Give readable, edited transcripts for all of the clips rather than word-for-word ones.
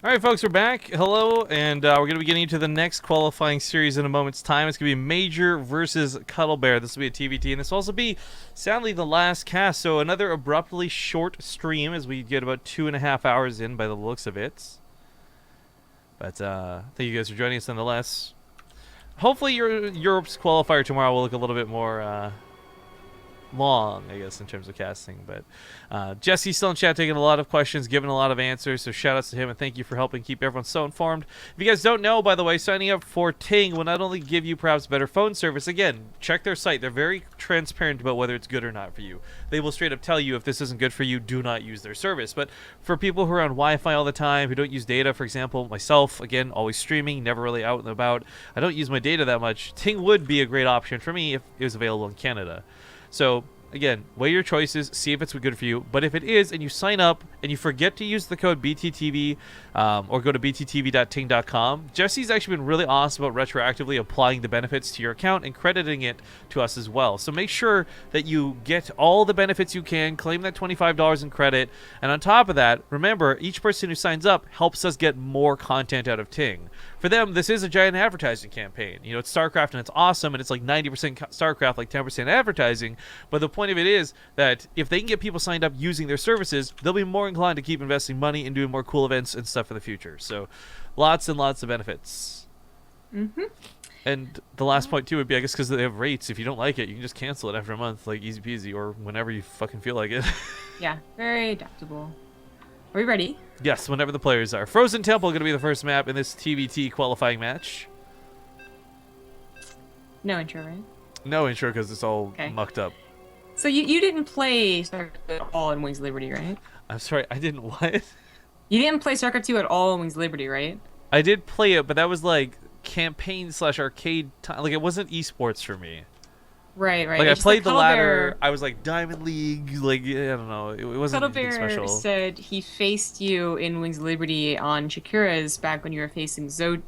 All right, folks, we're back. Hello, and we're going to be getting into the next qualifying series in a moment's time. It's going to be MajOr versus Cuddlebear. This will be a TvT, and this will also be, sadly, the last cast. So another abruptly short stream as we get about 2.5 hours in by the looks of it. But thank you guys for joining us nonetheless. Hopefully Europe's qualifier tomorrow will look a little bit more long, I guess, in terms of casting. But Jesse's still in chat taking a lot of questions, giving a lot of answers, so shout outs to him, and thank you for helping keep everyone so informed. If you guys don't know, by the way, signing up for TING will not only give you perhaps better phone service. Again, check their site. They're very transparent about whether it's good or not for you. They will straight up tell you if this isn't good for you, do not use their service. But for people who are on Wi-Fi all the time, who don't use data, for example, myself, again, always streaming, never really out and about, I don't use my data that much, TING would be a great option for me if it was available in Canada. So, again, weigh your choices, see if it's good for you. But if it is, and you sign up, and you forget to use the code BTTV, or go to bttv.ting.com, Jesse's actually been really awesome about retroactively applying the benefits to your account and crediting it to us as well. So make sure that you get all the benefits you can, claim that $25 in credit, and on top of that, remember, each person who signs up helps us get more content out of Ting. For them, this is a giant advertising campaign. You know, it's StarCraft and it's awesome, and it's like 90% StarCraft, like 10% advertising. But the point of it is that if they can get people signed up using their services, they'll be more inclined to keep investing money and doing more cool events and stuff for the future. So lots and lots of benefits. Mm-hmm. And the last point, too, would be, I guess, because they have rates. If you don't like it, you can just cancel it after a month, like easy peasy, or whenever you fucking feel like it. Yeah, very adaptable. Are we ready? Yes, whenever the players are. Frozen Temple going to be the first map in this TvT qualifying match. No intro, right? No intro because it's all mucked up. So you didn't play StarCraft at all in Wings of Liberty, right? I'm sorry, I didn't what? You didn't play StarCraft 2 at all in Wings of Liberty, right? I did play it, but that was like campaign/arcade time. Like, it wasn't esports for me. Right. Like, I played the ladder. I was like Diamond League. Like, I don't know. It wasn't anything special. Cuddlebear said he faced you in Wings of Liberty on Shakira's back when you were facing Zotac.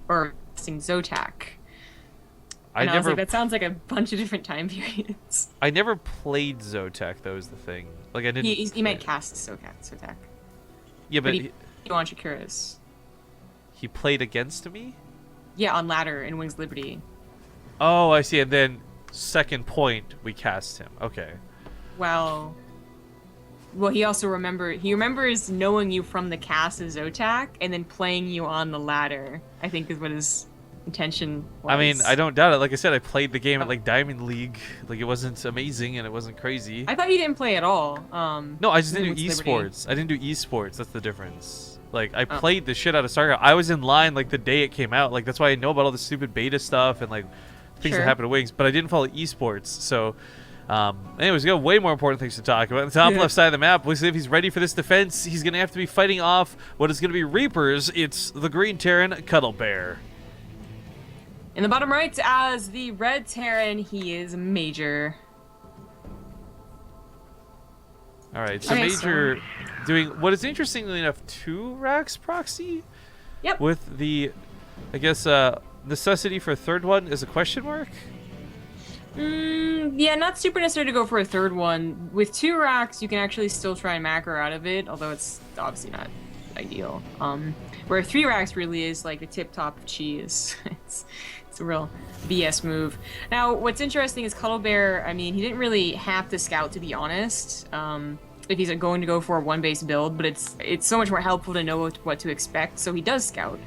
And I was like, that sounds like a bunch of different time periods. I never played Zotac. That was the thing. Like, I didn't. He might cast Zotac. Yeah, but he on Shakira's. He played against me? Yeah, on ladder in Wings of Liberty. Oh, I see. And then second point, we cast him. Okay. Well, he also remembers knowing you from the cast of Zotac and then playing you on the ladder, I think is what his intention was. I mean, I don't doubt it. Like I said, I played the game at like Diamond League. Like, it wasn't amazing and it wasn't crazy. I thought you didn't play at all. No, I just didn't do esports. I didn't do esports. That's the difference. Like, I played the shit out of StarCraft. I was in line like the day it came out. Like, that's why I know about all the stupid beta stuff and like things that happen to Wings. But I didn't follow esports. So, anyways, we got way more important things to talk about. On the top left side of the map, we'll see if he's ready for this defense. He's gonna have to be fighting off what is gonna be Reapers. It's the Green Terran, Cuddlebear. In the bottom right, as the Red Terran, he is MajOr. All right, so MajOr doing what is interestingly enough 2 racks proxy. Yep. With the, I guess, necessity for a third one is a question mark. Yeah, not super necessary to go for a third one. With 2 racks, you can actually still try and macro out of it, although it's obviously not ideal. Where 3 racks really is like the tip top of cheese. It's a real BS move. Now, what's interesting is Cuddlebear, I mean, he didn't really have to scout, to be honest, if he's going to go for a 1-base build, but it's so much more helpful to know what to expect, so he does scout.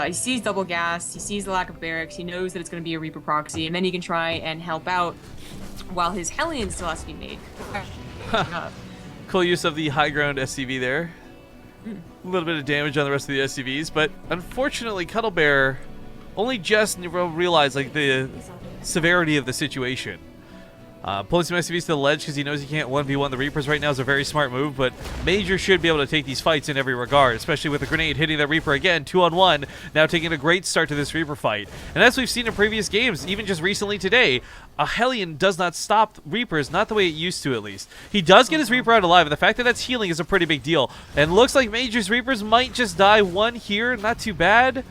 He sees double gas, he sees the lack of barracks, he knows that it's going to be a Reaper proxy, and then he can try and help out while his Hellion still has to be made. Cool use of the high ground SCV there. A little bit of damage on the rest of the SCVs, but unfortunately Cuddlebear only just realized like the severity of the situation. Pulling some SCVs to the ledge because he knows he can't 1v1 the Reapers right now is a very smart move, but MajOr should be able to take these fights in every regard, especially with the grenade hitting that Reaper again, 2-on-1, now taking a great start to this Reaper fight. And as we've seen in previous games, even just recently today, a Hellion does not stop Reapers, not the way it used to at least. He does get his Reaper out alive, and the fact that that's healing is a pretty big deal. And looks like MajOr's Reapers might just die 1 here, not too bad.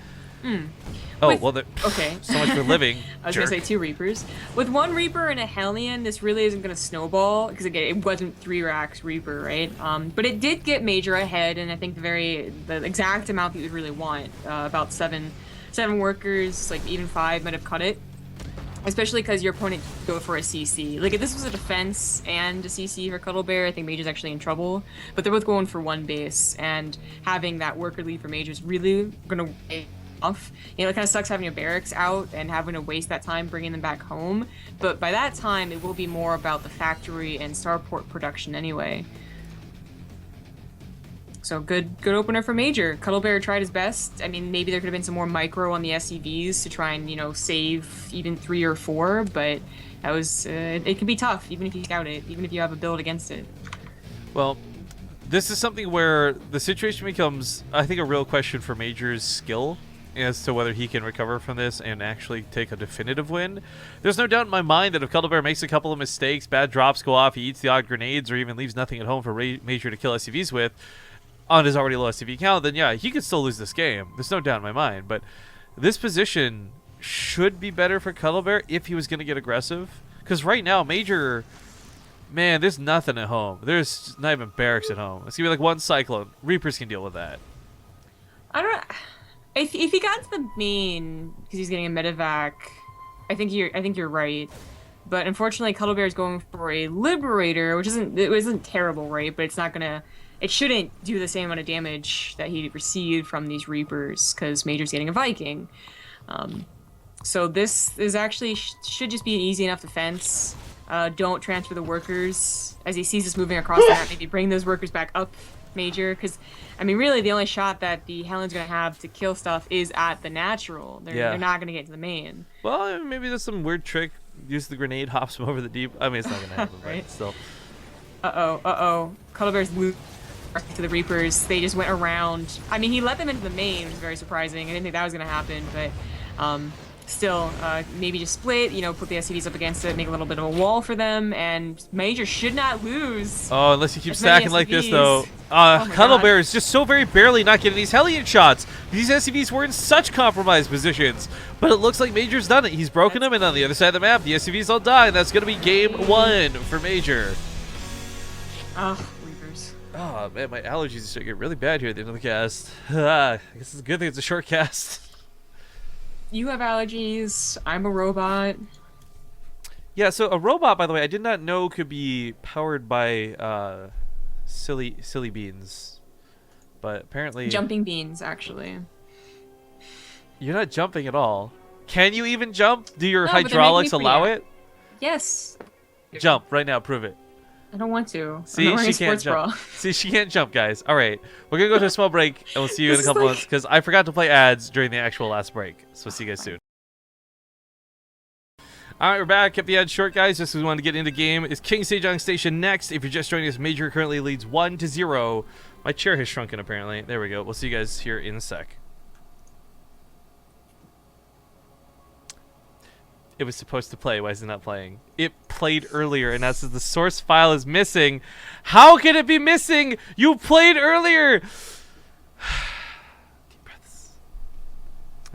Oh, well, Okay. so much for living. I was Jerk. gonna say 2 Reapers. With 1 Reaper and a Hellion, this really isn't gonna snowball, because again, it wasn't 3 racks Reaper, right? But it did get MajOr ahead, and I think the exact amount that you would really want. About 7 workers, like even 5 might have cut it. Especially because your opponent go for a CC. Like, if this was a defense and a CC for Cuddlebear, I think MajOr's actually in trouble. But they're both going for 1 base, and having that worker lead for MajOr is really gonna pay off. You know, it kind of sucks having your barracks out and having to waste that time bringing them back home. But by that time, it will be more about the factory and starport production anyway. So good opener for MajOr. Cuddlebear tried his best. I mean, maybe there could have been some more micro on the SCVs to try and, you know, save even 3 or 4, but that was, it can be tough, even if you scout it, even if you have a build against it. Well, this is something where the situation becomes, I think, a real question for MajOr's skill as to whether he can recover from this and actually take a definitive win. There's no doubt in my mind that if Cuddlebear makes a couple of mistakes, bad drops go off, he eats the odd grenades, or even leaves nothing at home for MajOr to kill SCVs with, on his already low SCV count, then yeah, he could still lose this game. There's no doubt in my mind. But this position should be better for Cuddlebear if he was going to get aggressive. Because right now, MajOr, man, there's nothing at home. There's not even barracks at home. It's going to be like 1 Cyclone. Reapers can deal with that. I don't know. If he got to the main, because he's getting a medevac, I think you're right. But unfortunately, Cuddlebear is going for a Liberator, which isn't terrible, right? But it's not going to... It shouldn't do the same amount of damage that he received from these Reapers, because MajOr's getting a Viking. So this is actually should just be an easy enough defense. Don't transfer the workers. As he sees this moving across the map, maybe bring those workers back up, MajOr, because, I mean, really the only shot that the Hellion's going to have to kill stuff is at the natural. They're not going to get to the main. Well, maybe there's some weird trick. Use the grenade, hops him over the deep. I mean, it's not going to happen, right? But still. Uh-oh. Cuddlebear's loot to the Reapers. They just went around. I mean, he let them into the main, which is very surprising. I didn't think that was going to happen, but still, maybe just split, you know, put the SCVs up against it, make a little bit of a wall for them, and MajOr should not lose. Oh, unless you keep stacking like this, though. Cuddlebear is just so very barely not getting these Hellion shots. These SCVs were in such compromised positions, but it looks like MajOr's done it. He's broken them, and on the other side of the map, the SCVs all die, and that's going to be game 1 for MajOr. Oh, man, my allergies are starting to get really bad here at the end of the cast. I guess it's a good thing it's a short cast. You have allergies. I'm a robot. Yeah, so a robot, by the way, I did not know could be powered by silly beans. But apparently... Jumping beans, actually. You're not jumping at all. Can you even jump? Do your hydraulics allow it? Yes. Jump right now. Prove it. I don't want to. See, she can't jump. See, she can't jump, guys. All right, we're gonna go to a small break, and we'll see you in a couple months because I forgot to play ads during the actual last break. So see you guys soon. All right, we're back. Kept the ads short, guys. Just as we wanted to get into game. Is King Sejong Station next? If you're just joining us, MajOr currently leads 1-0. My chair has shrunken apparently. There we go. We'll see you guys here in a sec. It was supposed to play. Why is it not playing? It played earlier, and that says the source file is missing. How can it be missing? You played earlier. Deep breaths.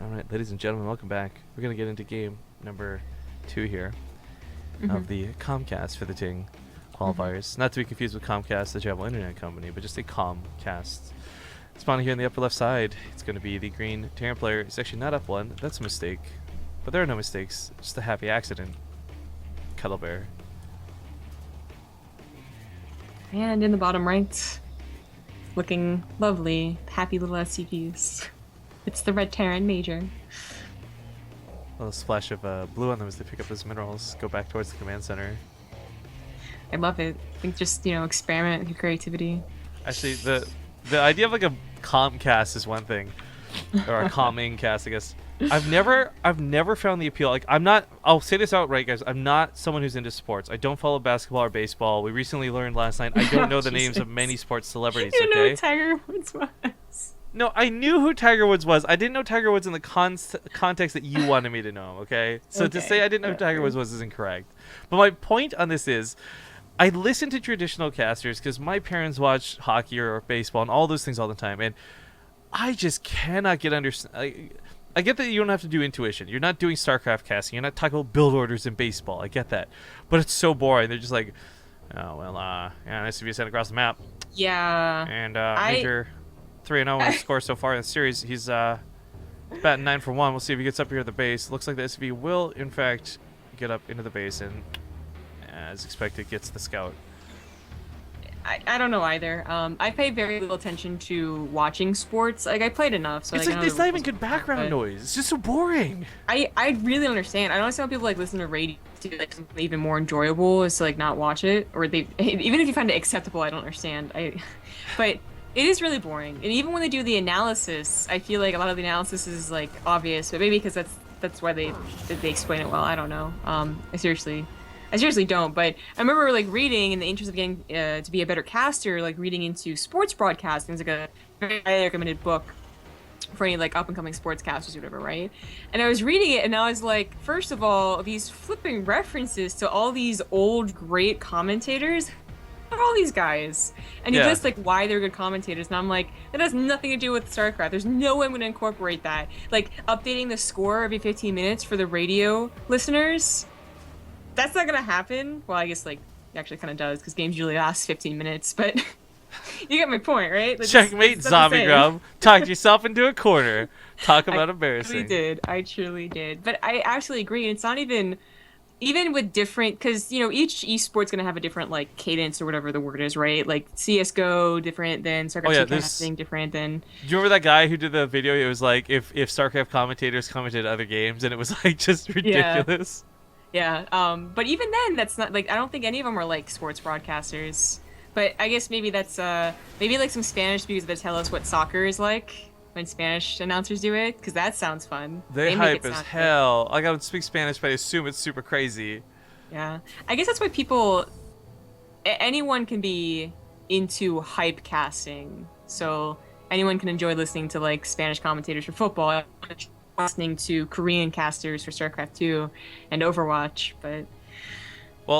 All right, ladies and gentlemen, welcome back. We're gonna get into game number 2 here of the Comcast for the TING qualifiers. Not to be confused with Comcast, the Javel Internet Company, but just a Comcast. Spawning here in the upper left side, it's going to be the green Terran player. It's actually not up 1. That's a mistake. But there are no mistakes. Just a happy accident. Cuddlebear. And in the bottom right, looking lovely, happy little SCVs. It's the red Terran MajOr. A little splash of blue on them as they pick up those minerals. Go back towards the command center. I love it. I think just, you know, experiment with your creativity. Actually, the idea of like a Comcast is one thing. Or a calming cast, I guess. I've never found the appeal. Like, I'll say this outright, guys. I'm not someone who's into sports. I don't follow basketball or baseball. We recently learned last night I don't know the names of many sports celebrities. You know who Tiger Woods was. No, I knew who Tiger Woods was. I didn't know Tiger Woods in the context that you wanted me to know, okay? So to say I didn't know who Tiger Woods was is incorrect. But my point on this is, I listen to traditional casters because my parents watch hockey or baseball and all those things all the time, and I just cannot get I get that you don't have to do intuition. You're not doing StarCraft casting. You're not talking about build orders in baseball. I get that. But it's so boring. They're just like, oh, well, yeah, nice to be sent across the map. Yeah. And Major 3-0 in score so far in the series. He's batting 9 for 1. We'll see if he gets up here at the base. Looks like the SV will, in fact, get up into the base and, as expected, gets the scout. I don't know either. I pay very little attention to watching sports. Like, I played enough, so It's like, like it's not even good background noise. It's just so boring. I really understand. I don't understand how people like listen to radio to do like something even more enjoyable is to like not watch it, or they even if you find it acceptable. I don't understand. But it is really boring. And even when they do the analysis, I feel like a lot of the analysis is like obvious, but maybe because that's why they explain it well. I don't know. I seriously don't, but I remember like reading in the interest of getting to be a better caster, like reading into sports broadcasting. It's like a very highly recommended book for any like up and coming sportscasters or whatever, right? And I was reading it and I was like, first of all, these flipping references to all these old great commentators, who are all these guys? And you list like why they're good commentators, and I'm like, that has nothing to do with StarCraft. There's no way I'm gonna incorporate that. Like updating the score every 15 minutes for the radio listeners. That's not gonna happen. Well, I guess like it actually kind of does because games usually last 15 minutes. But you get my point, right? Checkmate, Zombie Grub. Talked yourself into a corner. Talk about embarrassing. I truly did. But I actually agree. It's not even with different, because you know each esport's gonna have a different like cadence or whatever the word is, right? Like CS:GO different than StarCraft casting different than. Do you remember that guy who did the video? It was like if StarCraft commentators commented other games, and it was like just ridiculous. Yeah, but even then, that's not like I don't think any of them are like sports broadcasters. But I guess maybe that's maybe like some Spanish speakers that tell us what soccer is like when Spanish announcers do it, because that sounds fun. They hype as hell. Like I don't speak Spanish, but I assume it's super crazy. Yeah, I guess that's why anyone can be into hype casting. So anyone can enjoy listening to like Spanish commentators for football. Listening to Korean casters for StarCraft 2 and Overwatch, but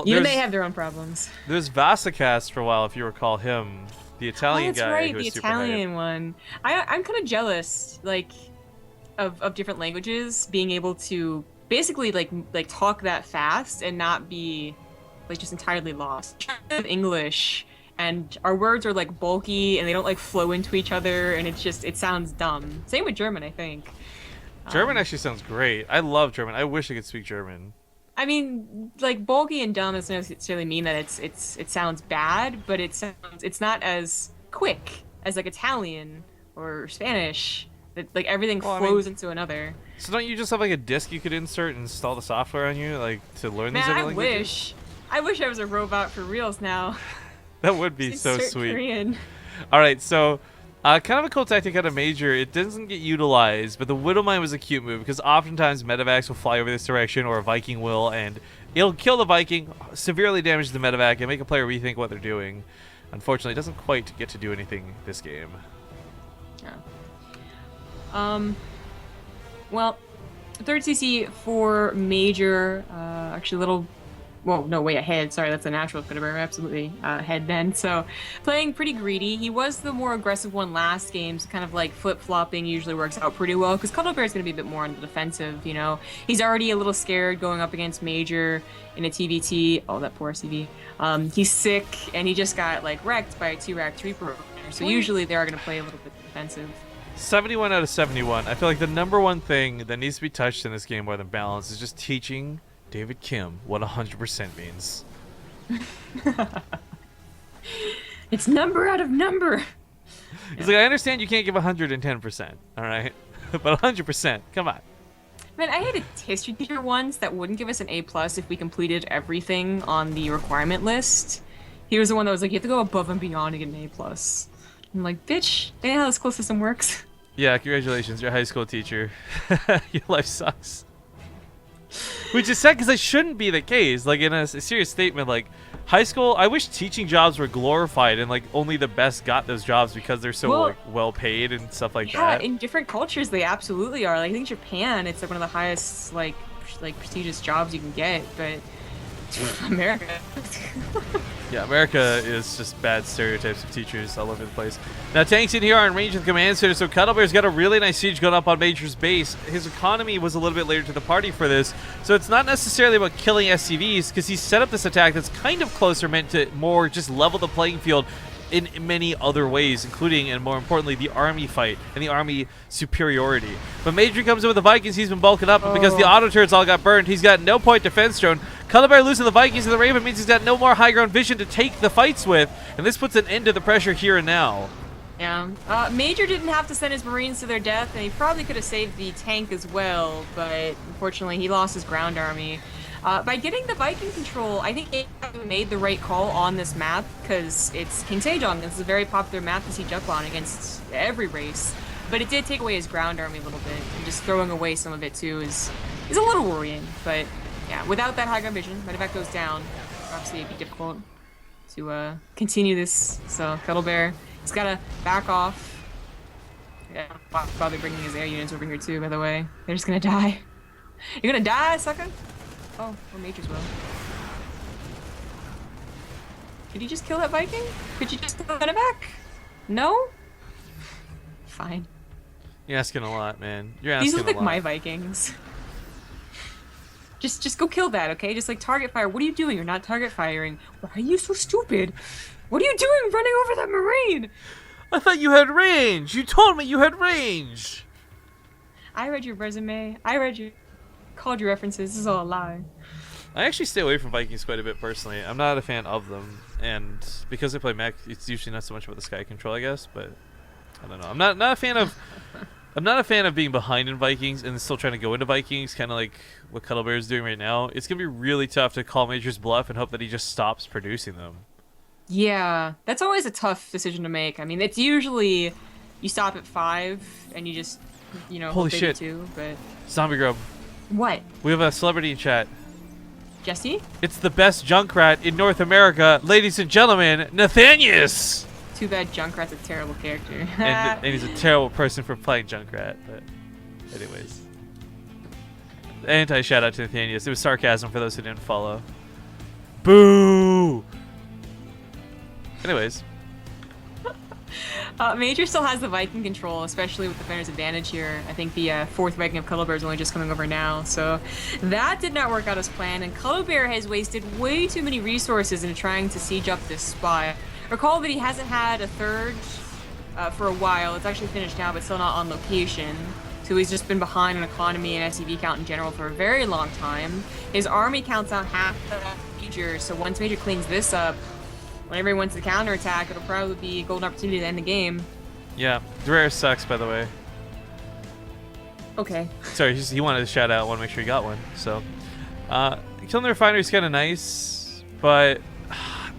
even they have their own problems. There's Vasacast for a while, if you recall him, the Italian guy. That's right, who was the super Italian hype. one. I'm kind of jealous, like, of different languages being able to basically like talk that fast and not be like just entirely lost. English. And our words are like bulky and they don't like flow into each other, and it sounds dumb. Same with German, I think. German actually sounds great. I love German. I wish I could speak German. I mean, like bulky and dumb doesn't necessarily mean that it sounds bad, but it's not as quick as like Italian or Spanish. That like everything flows into another. So don't you just have like a disc you could insert and install the software on you, like to learn these other languages? I wish I was a robot for reals now. That would be so sweet. Korean. All right, so. Kind of a cool tactic out of Major. It doesn't get utilized, but the Widowmine was a cute move because oftentimes medevacs will fly over this direction, or a Viking will, and it'll kill the Viking, severely damage the medevac, and make a player rethink what they're doing. Unfortunately, it doesn't quite get to do anything this game. Yeah. Well, third CC for Major. Actually, a little. Well, no, way ahead. Sorry, that's a natural Cuddlebear. Absolutely ahead then. So, playing pretty greedy. He was the more aggressive one last game, so kind of like flip-flopping usually works out pretty well, because Cuddlebear is going to be a bit more on the defensive, you know. He's already a little scared going up against Major in a TvT. Oh, that poor CV. He's sick, and he just got like wrecked by a 2-rack 3-pro. So usually they are going to play a little bit defensive. 71 out of 71. I feel like the number one thing that needs to be touched in this game more than balance is just teaching David Kim what 100% means. It's number out of number. It's like, I understand you can't give 110%, all right? But 100%, come on. Man, I had a history teacher once that wouldn't give us an A+ if we completed everything on the requirement list. He was the one that was like, you have to go above and beyond to get an A+. I'm like, bitch, I know how the school system works. Yeah, congratulations, you're a high school teacher. Your life sucks. Which is sad because that shouldn't be the case. Like in a serious statement, like high school, I wish teaching jobs were glorified and like only the best got those jobs because they're so well paid and stuff like that. Yeah, in different cultures they absolutely are. Like I think Japan, it's like one of the highest like prestigious jobs you can get, but America. Yeah, America is just bad stereotypes of teachers all over the place. Now, tanks in here are in range of the command center, so Cuddlebear's got a really nice siege going up on Major's base. His economy was a little bit later to the party for this, so it's not necessarily about killing SCVs, because he set up this attack that's kind of closer, meant to more just level the playing field in many other ways, including, and more importantly, the army fight and the army superiority. But Major comes in with the Vikings. He's been bulking up, but because the auto turrets all got burned, he's got no point defense drone. Cuddlebear losing the Vikings and the Raven means he's got no more high ground vision to take the fights with, and this puts an end to the pressure here and now. Yeah. Major didn't have to send his Marines to their death, and he probably could have saved the tank as well, but unfortunately he lost his ground army. By getting the Viking control, I think he made the right call on this map, because it's King Sejong. This is a very popular map to siege up on against every race. But it did take away his ground army a little bit, and just throwing away some of it too is a little worrying. But yeah, without that high ground vision, medevac goes down. Obviously, it'd be difficult to continue this. So Cuddlebear, he's got to back off. Yeah, probably bringing his air units over here too. By the way, they're just gonna die. You're gonna die, sucker. Oh, or Major's will. Could you just kill that Viking? Could you just kill that back? No? Fine. You're asking a lot, man. You're asking a lot. These look like my Vikings. Just go kill that, okay? Just like target fire. What are you doing? You're not target firing. Why are you so stupid? What are you doing running over that Marine? I thought you had range. You told me you had range. I read your resume. Called your references. This is all a lie. I actually stay away from Vikings quite a bit personally. I'm not a fan of them, and because I play mech, it's usually not so much about the sky control, I guess. But I don't know. I'm not a fan of. I'm not a fan of being behind in Vikings and still trying to go into Vikings, kind of like what Cuddlebear is doing right now. It's gonna be really tough to call Major's bluff and hope that he just stops producing them. Yeah, that's always a tough decision to make. I mean, it's usually you stop at 5 and you just, Holy shit. 2, but Zombie Grub. What? We have a celebrity in chat. Jesse? It's the best Junkrat in North America, ladies and gentlemen, Nathanius! Too bad Junkrat's a terrible character. and he's a terrible person for playing Junkrat, but anyways. Anti-shout out to Nathanius. It was sarcasm for those who didn't follow. Boo! Anyways. Major still has the Viking control, especially with Defender's advantage here. I think the 4th Viking of Cuddlebear is only just coming over now, so that did not work out as planned, and Cuddlebear has wasted way too many resources in trying to siege up this spot. Recall that he hasn't had a 3rd for a while. It's actually finished now, but still not on location. So he's just been behind on economy and SCV count in general for a very long time. His army counts out half the Major, so once Major cleans this up, whenever he wants to counterattack, it'll probably be a golden opportunity to end the game. Yeah, Durare sucks, by the way. Okay. Sorry, he wanted a shout out. I want to make sure he got one. So, killing the refinery is kind of nice, but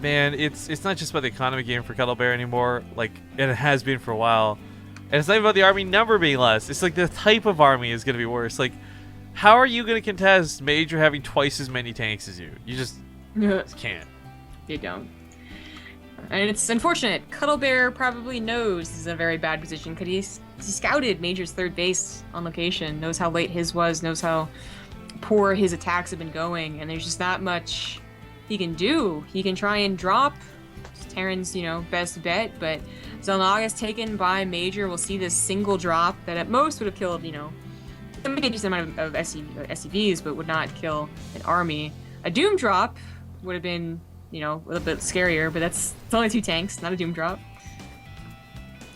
man, it's not just about the economy game for Cuddlebear anymore. Like, and it has been for a while. And it's not even about the army number being less. It's like the type of army is going to be worse. Like, how are you going to contest Major having twice as many tanks as you? You just can't. You don't. And it's unfortunate. Cuddlebear probably knows this is a very bad position because he scouted Major's 3rd base on location, knows how late his was, knows how poor his attacks have been going, and there's just not much he can do. He can try and drop. It's Terran's, best bet, but Zelnaga's taken by Major. We'll see this single drop that at most would have killed, a decent amount of SCVs, but would not kill an army. A Doom drop would have been a little bit scarier, but it's only 2 tanks, not a Doom drop.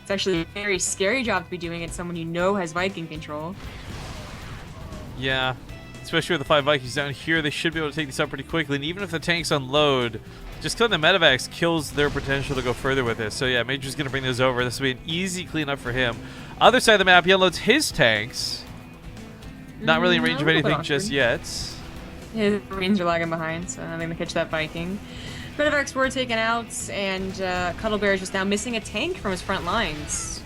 It's actually a very scary job to be doing at someone has Viking control. Yeah, especially with the 5 Vikings down here, they should be able to take this up pretty quickly, and even if the tanks unload, just killing the medevacs kills their potential to go further with this. So yeah, Major's going to bring those over. This will be an easy cleanup for him. Other side of the map, he unloads his tanks. Not really in range of anything just yet. His Marines are lagging behind, so I'm going to catch that Viking. Medevacs were taken out, and Cuddlebear is just now missing a tank from his front lines.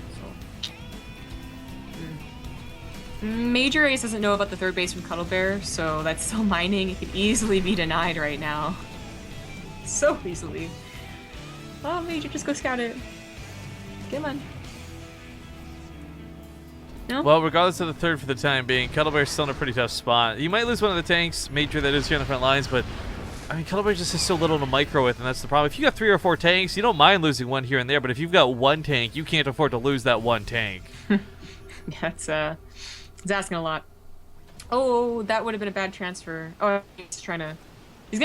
So. Major Ace doesn't know about the 3rd base from Cuddlebear, so that's still mining. It could easily be denied right now. So easily. Oh, Major, just go scout it. Come on. No? Well, regardless of the 3rd for the time being, Cuddlebear's still in a pretty tough spot. You might lose one of the tanks, Major, that is here on the front lines, but I mean, Cuddlebear just has so little to micro with, and that's the problem. If you got 3 or 4 tanks, you don't mind losing one here and there, but if you've got one tank, you can't afford to lose that one tank. Yeah, it's asking a lot. Oh, that would have been a bad transfer. Oh, he's gonna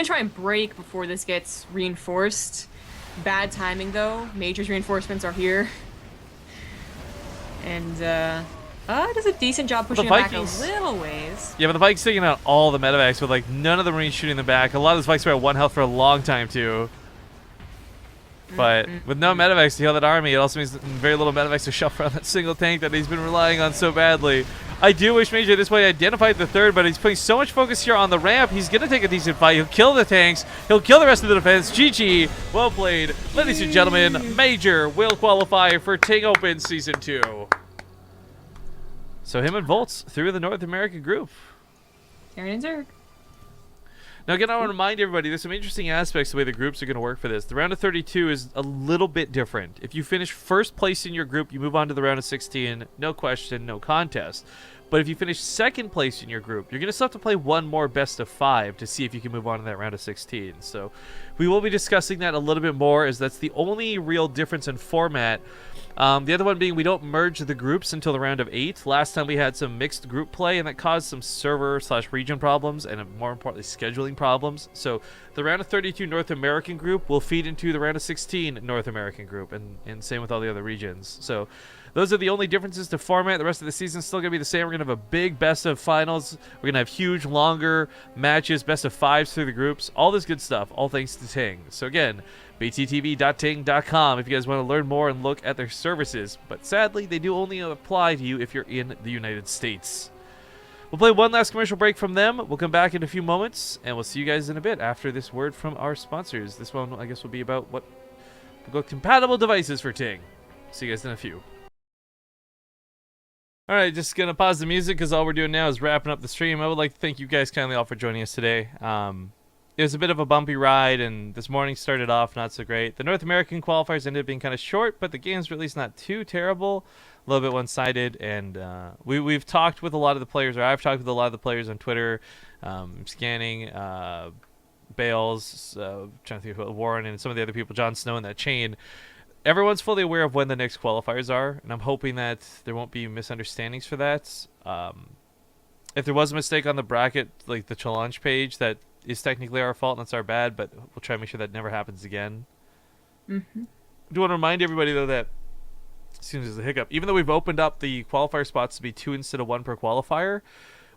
try and break before this gets reinforced. Bad timing though. MajOr's reinforcements are here. And does a decent job pushing him back a little ways. Yeah, but the Vikings taking out all the medevacs with like none of the Marines shooting them back. A lot of those Vikings were at 1 health for a long time too. But with no medevacs to heal that army, it also means very little medevacs to shuffle around that single tank that he's been relying on so badly. I do wish MajOr at this point identified the third, but he's putting so much focus here on the ramp. He's going to take a decent fight. He'll kill the tanks. He'll kill the rest of the defense. GG. Well played. Ladies and gentlemen, MajOr will qualify for TING Open Season 2. So him and Volts through the North American group. Aaron and Zerg. Now, again, I want to remind everybody, there's some interesting aspects to the way the groups are going to work for this. The round of 32 is a little bit different. If you finish first place in your group, you move on to the round of 16. No question, no contest. But if you finish second place in your group, you're going to still have to play one more best of 5 to see if you can move on to that round of 16. So we will be discussing that a little bit more, as that's the only real difference in format. The other one being we don't merge the groups until the round of 8. Last time we had some mixed group play, and that caused some server/region problems and more importantly scheduling problems. So the round of 32 North American group will feed into the round of 16 North American group, and same with all the other regions. So those are the only differences to format. The rest of the season's still going to be the same. We're going to have a big best of finals. We're going to have huge, longer matches, best of 5s through the groups. All this good stuff, all thanks to TING. So again, BaseTV.ting.com if you guys want to learn more and look at their services. But sadly, they do only apply to you if you're in the United States. We'll play one last commercial break from them. We'll come back in a few moments, and we'll see you guys in a bit after this word from our sponsors. This one, I guess, will be about what compatible devices for TING. See you guys in a few. Alright, just going to pause the music because all we're doing now is wrapping up the stream. I would like to thank you guys kindly all for joining us today. It was a bit of a bumpy ride, and this morning started off not so great. The North American qualifiers ended up being kind of short, but the game's really not too terrible. A little bit one-sided, and we've talked with a lot of the players, or I've talked with a lot of the players on Twitter, Scanning, Bales, trying to think of Warren, and some of the other people, Jon Snow in that chain. Everyone's fully aware of when the next qualifiers are, and I'm hoping that there won't be misunderstandings for that. If there was a mistake on the bracket, like the challenge page, that is technically our fault and that's our bad, but we'll try to make sure that never happens again. I do want to remind everybody, though, that as soon as there's a hiccup, even though we've opened up the qualifier spots to be 2 instead of 1 per qualifier,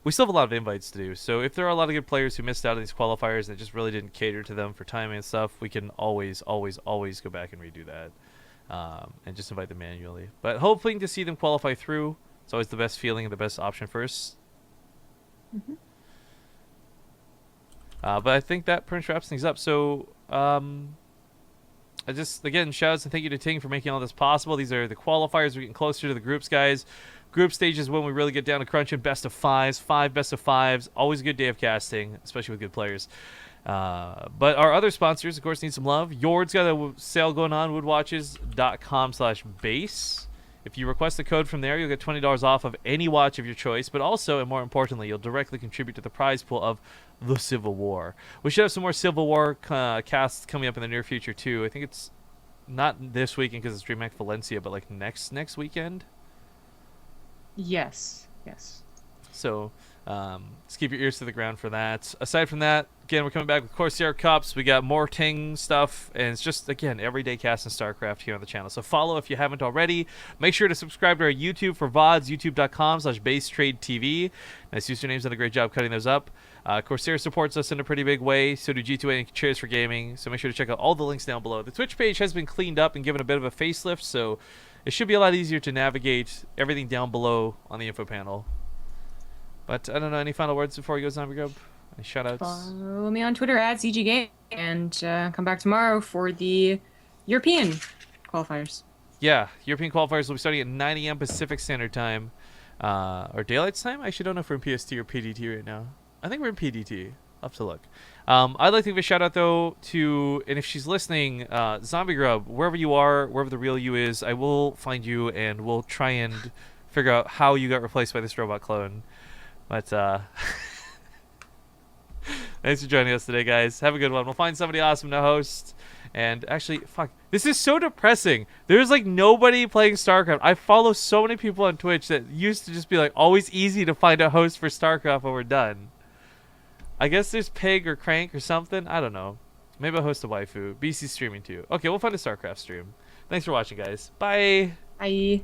we still have a lot of invites to do. So if there are a lot of good players who missed out on these qualifiers and it just really didn't cater to them for timing and stuff, we can always go back and redo that. And just invite them manually. But hoping to see them qualify through. It's always the best feeling and the best option first. But I think that pretty much wraps things up. So, I just, again, shoutouts and thank you to TING for making all this possible. These are the qualifiers. We're getting closer to the groups, guys. Group stage is when we really get down to crunching best of 5s. 5 best of 5s. Always a good day of casting, especially with good players. But our other sponsors, of course, need some love. Yord's got a sale going on, woodwatches.com/base. If you request the code from there, you'll get $20 off of any watch of your choice, but also, and more importantly, you'll directly contribute to the prize pool of the Civil War. We should have some more Civil War casts coming up in the near future, too. I think it's not this weekend because it's DreamHack Valencia, but like next weekend. Yes. So just keep your ears to the ground for that. Aside from that, again, we're coming back with Corsair Cups. We got more TING stuff, and it's just, again, everyday cast and StarCraft here on the channel. So follow if you haven't already. Make sure to subscribe to our YouTube for VODs, youtube.com/BaseTradeTV. Nice usernames, done a great job cutting those up. Corsair supports us in a pretty big way, so do G2A and Cheers for Gaming, so make sure to check out all the links down below. The Twitch page has been cleaned up and given a bit of a facelift, so it should be a lot easier to navigate everything down below on the info panel. But I don't know, any final words before he goes on, Grub? Any shoutouts? Follow me on Twitter at CGGame, and come back tomorrow for the European qualifiers. Yeah, European qualifiers will be starting at 9 a.m. Pacific Standard Time. Or Daylight Time? I actually don't know if we're in PST or PDT right now. I think we're in PDT. I'll have to look. I'd like to give a shout out, though, to, and if she's listening, Zombie Grub, wherever you are, wherever the real you is, I will find you and we'll try and figure out how you got replaced by this robot clone. But, Thanks for joining us today, guys. Have a good one. We'll find somebody awesome to host. And actually, fuck, this is so depressing. There's like nobody playing StarCraft. I follow so many people on Twitch that used to just be like always easy to find a host for StarCraft when we're done. I guess there's Pig or Crank or something. I don't know. Maybe I'll host a waifu. BC's streaming too. Okay, we'll find a StarCraft stream. Thanks for watching, guys. Bye. Bye.